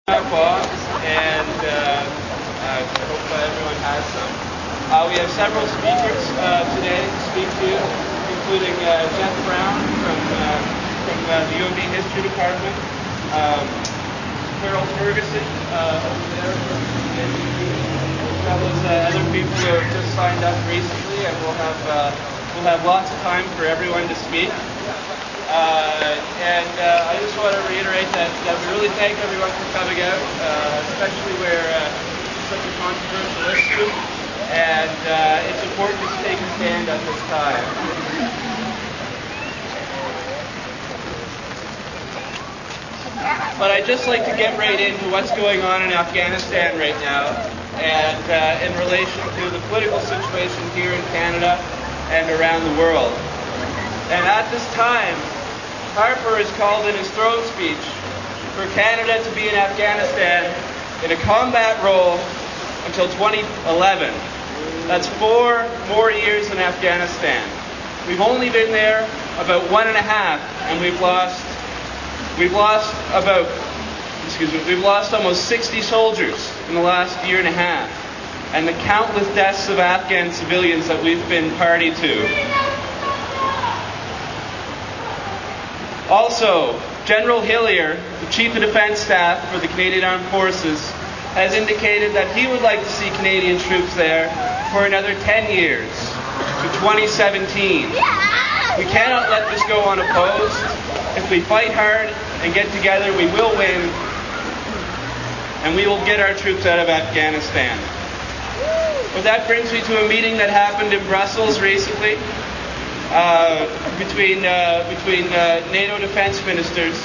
Bombs, and I hope everyone has some. We have several speakers today to speak to, including Jeff Brown from the UMB History Department, Carol Ferguson over there from the NDP, as well as other people who have just signed up recently, and we'll have lots of time for everyone to speak. I just want to reiterate that we really thank everyone for coming out, especially where it's such a controversial issue, and it's important to take a stand at this time. But I'd just like to get right into what's going on in Afghanistan right now, and in relation to the political situation here in Canada and around the world. And at this time, Harper has called in his throne speech for Canada to be in Afghanistan in a combat role until 2011. That's 4 more years in Afghanistan. We've only been there about 1.5, and we've lost almost 60 soldiers in the last year and a half, and the countless deaths of Afghan civilians that we've been party to. Also, General Hillier, the Chief of Defence Staff for the Canadian Armed Forces, has indicated that he would like to see Canadian troops there for another 10 years, to 2017. We cannot let this go unopposed. If we fight hard and get together, we will win, and we will get our troops out of Afghanistan. But that brings me to a meeting that happened in Brussels recently, between NATO defense ministers,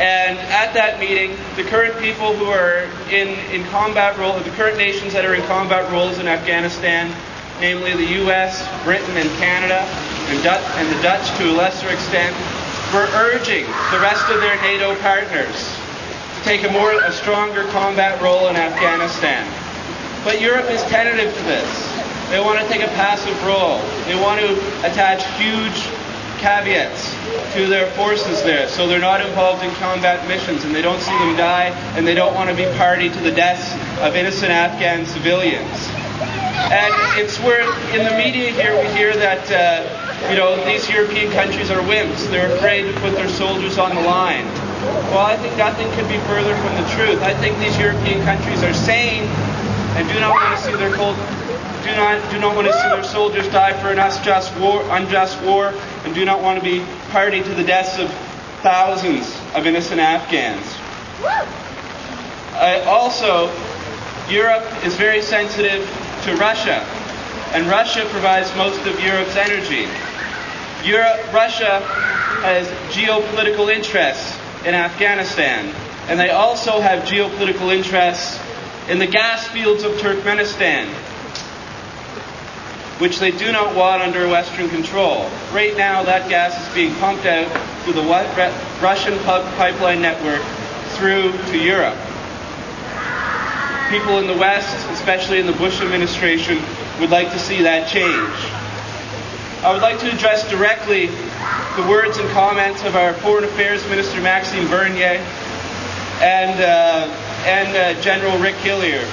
and at that meeting, the current people who are in combat role, the current nations that are in combat roles in Afghanistan, namely the U.S., Britain, and Canada, and the Dutch to a lesser extent, were urging the rest of their NATO partners to take a stronger combat role in Afghanistan. But Europe is tentative to this. They want to take a passive role. They want to attach huge caveats to their forces there, so they're not involved in combat missions, and they don't see them die, and they don't want to be party to the deaths of innocent Afghan civilians. And it's where in the media here we hear that these European countries are wimps. They're afraid to put their soldiers on the line. Well, I think nothing could be further from the truth. I think these European countries are sane and do not want to see their soldiers die for an unjust war, and do not want to be party to the deaths of thousands of innocent Afghans. Also, Europe is very sensitive to Russia, and Russia provides most of Europe's energy. Russia has geopolitical interests in Afghanistan, and they also have geopolitical interests in the gas fields of Turkmenistan, which they do not want under Western control. Right now, that gas is being pumped out through the Russian pipeline network through to Europe. People in the West, especially in the Bush administration, would like to see that change. I would like to address directly the words and comments of our Foreign Affairs Minister Maxime Bernier and General Rick Hillier,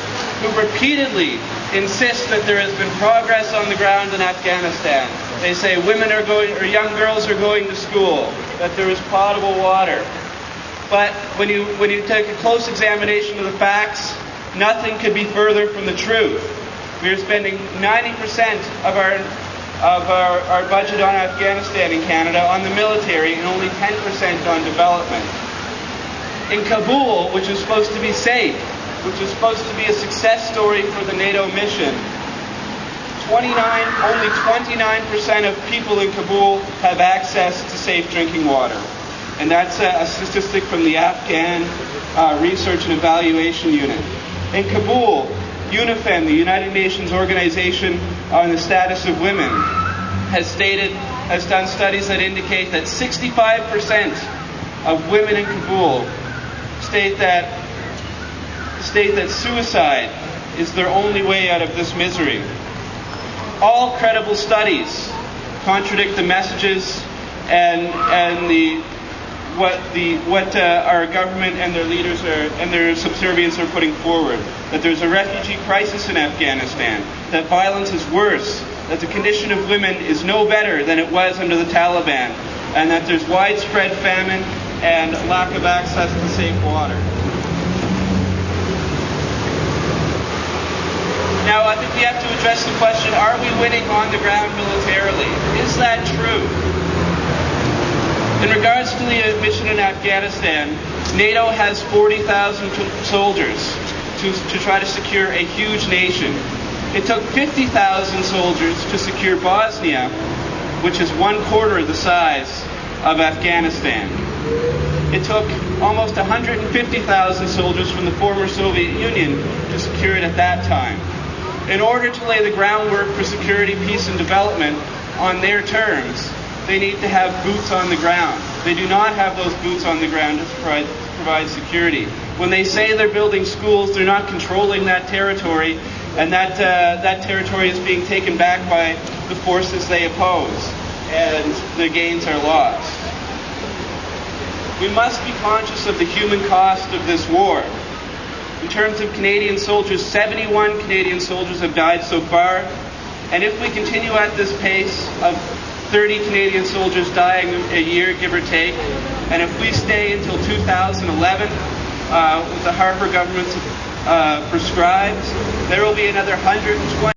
who repeatedly insist that there has been progress on the ground in Afghanistan. They say young girls are going to school, that there is potable water. But when you take a close examination of the facts, nothing could be further from the truth. We are spending 90% of our budget on Afghanistan in Canada on the military, and only 10% on development. In Kabul, which is supposed to be safe, which is supposed to be a success story for the NATO mission, only 29% of people in Kabul have access to safe drinking water. And that's a statistic from the Afghan Research and Evaluation Unit. In Kabul, UNIFEM, the United Nations Organization on the Status of Women, has done studies that indicate that 65% of women in Kabul state that suicide is their only way out of this misery. All credible studies contradict the messages and the what our government and their leaders and their subservients are putting forward. That there's a refugee crisis in Afghanistan, that violence is worse, that the condition of women is no better than it was under the Taliban, and that there's widespread famine and lack of access to safe water. Now, I think we have to address the question, are we winning on the ground militarily? Is that true? In regards to the mission in Afghanistan, NATO has 40,000 soldiers to try to secure a huge nation. It took 50,000 soldiers to secure Bosnia, which is 1/4 the size of Afghanistan. It took almost 150,000 soldiers from the former Soviet Union to secure it at that time. In order to lay the groundwork for security, peace, and development on their terms, they need to have boots on the ground. They do not have those boots on the ground to provide security. When they say they're building schools, they're not controlling that territory, and that territory is being taken back by the forces they oppose, and the gains are lost. We must be conscious of the human cost of this war. In terms of Canadian soldiers, 71 Canadian soldiers have died so far, and if we continue at this pace of 30 Canadian soldiers dying a year, give or take, and if we stay until 2011, what the Harper government prescribes, there will be another 120